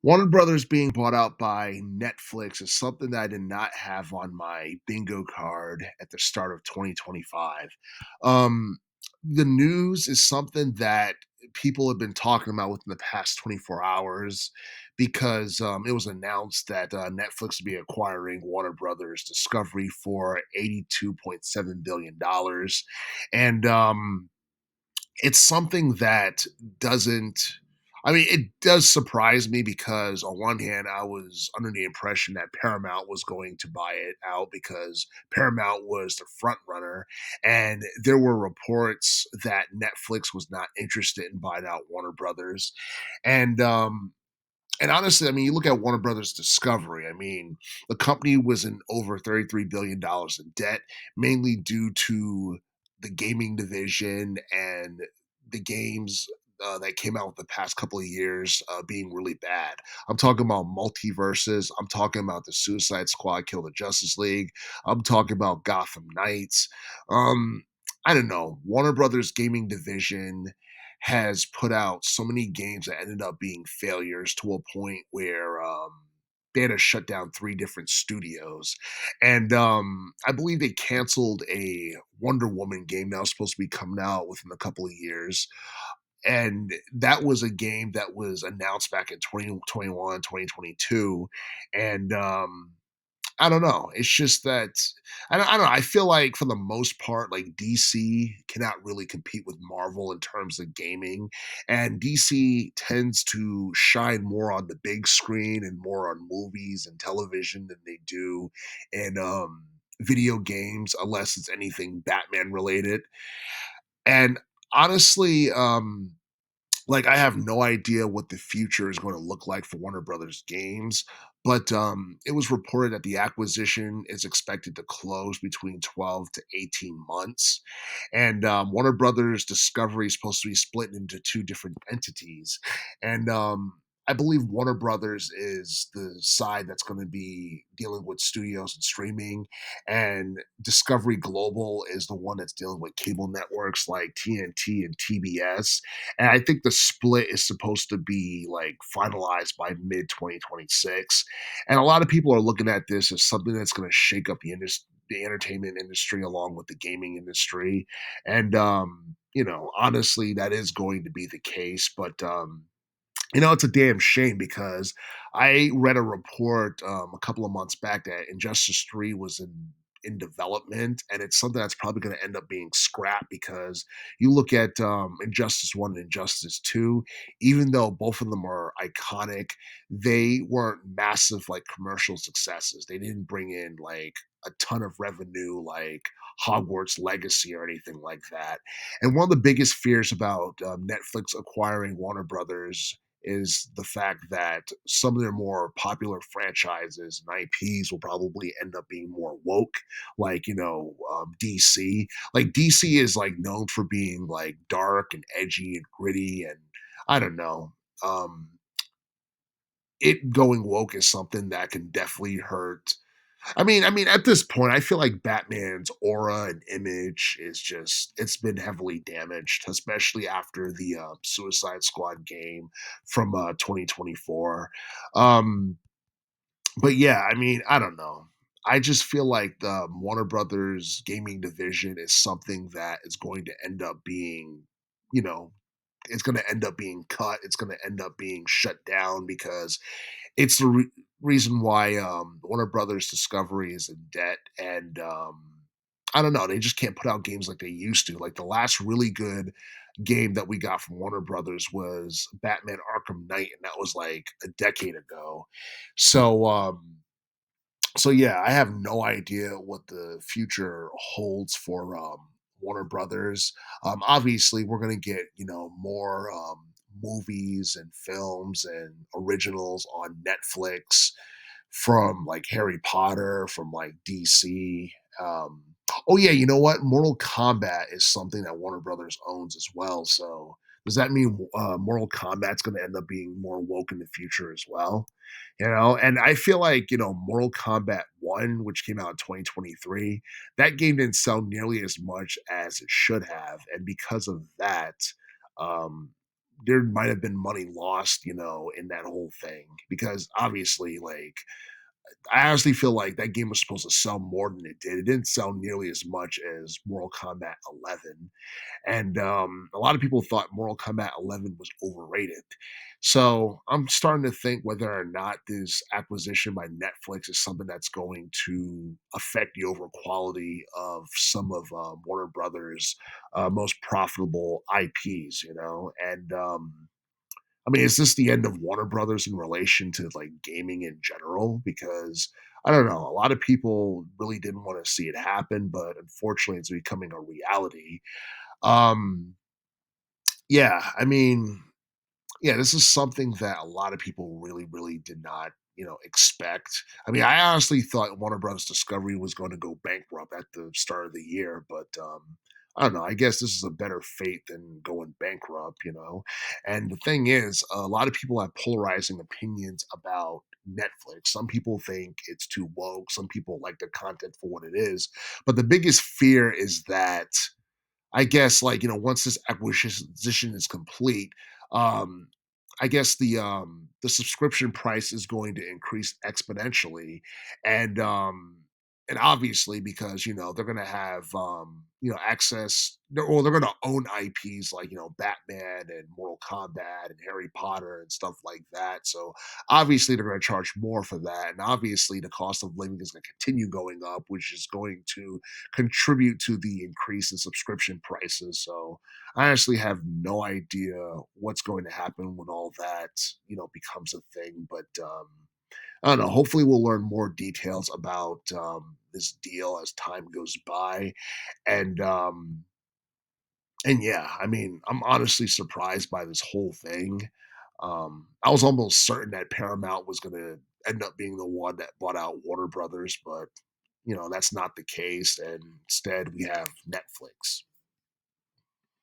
Warner Brothers being bought out by Netflix is something that I did not have on my bingo card at the start of 2025. Um, the news is something that people have been talking about within the past 24 hours because it was announced that Netflix would be acquiring Warner Brothers Discovery for $82.7 billion. And it's something that doesn't it does surprise me because on one hand, I was under the impression that Paramount was going to buy it out because Paramount was the front runner, and there were reports that Netflix was not interested in buying out Warner Brothers. And and honestly, you look at Warner Brothers Discovery. The company was in over $33 billion in debt, mainly due to the gaming division and the games that came out the past couple of years being really bad. I'm talking about multiverses. I'm talking about the Suicide Squad, Kill the Justice League. I'm talking about Gotham Knights. Um, I don't know. Warner Brothers gaming division has put out so many games that ended up being failures to a point where they had to shut down three different studios. And I believe they canceled a Wonder Woman game that was supposed to be coming out within a couple of years. And that was a game that was announced back in 2021, 2022. And I don't know. It's just that I don't know. I feel like for the most part, like DC cannot really compete with Marvel in terms of gaming, and DC tends to shine more on the big screen and more on movies and television than they do in video games, unless it's anything Batman related. And honestly, like I have no idea what the future is going to look like for Warner Brothers games, but it was reported that the acquisition is expected to close between 12 to 18 months. And Warner Brothers Discovery is supposed to be split into two different entities. And I believe Warner Brothers is the side that's going to be dealing with studios and streaming, and Discovery Global is the one that's dealing with cable networks like TNT and TBS. And I think the split is supposed to be like finalized by mid 2026. And a lot of people are looking at this as something that's going to shake up the entertainment industry along with the gaming industry. And honestly, that is going to be the case. But it's a damn shame because I read a report a couple of months back that Injustice 3 was in development, and it's something that's probably going to end up being scrapped because you look at Injustice 1 and Injustice 2, even though both of them are iconic, they weren't massive like commercial successes. They didn't bring in like a ton of revenue like Hogwarts Legacy or anything like that. And one of the biggest fears about Netflix acquiring Warner Brothers is the fact that some of their more popular franchises and IPs will probably end up being more woke, like DC. Like DC is like known for being like dark and edgy and gritty, and I don't know. Um, it going woke is something that can definitely hurt. At this point, I feel like Batman's aura and image is just it's been heavily damaged, especially after the Suicide Squad game from 2024. Um, but yeah, I don't know. I just feel like the Warner Brothers gaming division is something that is going to end up being, you know, it's going to end up being cut. It's going to end up being shut down because it's the reason why Warner Brothers Discovery is in debt, and I don't know, they just can't put out games like they used to. Like the last really good game that we got from Warner Brothers was Batman Arkham Knight, and that was like a decade ago. So so yeah, I have no idea what the future holds for Warner Brothers. Obviously, we're gonna get more movies and films and originals on Netflix from like Harry Potter, from like DC. Um, oh yeah, you know what? Mortal Kombat is something that Warner Brothers owns as well. So does that mean Mortal Kombat's going to end up being more woke in the future as well? And I feel like Mortal Kombat One, which came out in 2023, that game didn't sell nearly as much as it should have, and because of that, um, there might have been money lost, in that whole thing because obviously, like, I honestly feel like that game was supposed to sell more than it did. It didn't sell nearly as much as Mortal Kombat 11, and a lot of people thought Mortal Kombat 11 was overrated. So I'm starting to think whether or not this acquisition by Netflix is something that's going to affect the overall quality of some of Warner Brothers' most profitable IPs. And I mean, is this the end of Warner Brothers in relation to like gaming in general? Because I don't know, a lot of people really didn't want to see it happen, but unfortunately, it's becoming a reality. Um, yeah, I mean, yeah, this is something that a lot of people really, really did not, expect. I mean, I honestly thought Warner Brothers Discovery was going to go bankrupt at the start of the year, but I don't know. I guess this is a better fate than going bankrupt. And the thing is, a lot of people have polarizing opinions about Netflix. Some people think it's too woke. Some people like the content for what it is. But the biggest fear is that I guess, like, once this acquisition is complete, um, I guess the subscription price is going to increase exponentially, and and obviously because they're going to have access, they're going to own IPs like Batman and Mortal Kombat and Harry Potter and stuff like that. So obviously they're going to charge more for that, and obviously the cost of living is going to continue going up, which is going to contribute to the increase in subscription prices. So I honestly have no idea what's going to happen when all that, becomes a thing. But I don't know. Hopefully, we'll learn more details about this deal as time goes by. And yeah, I mean, I'm honestly surprised by this whole thing. I was almost certain that Paramount was going to end up being the one that bought out Warner Brothers, but that's not the case, and instead we have Netflix.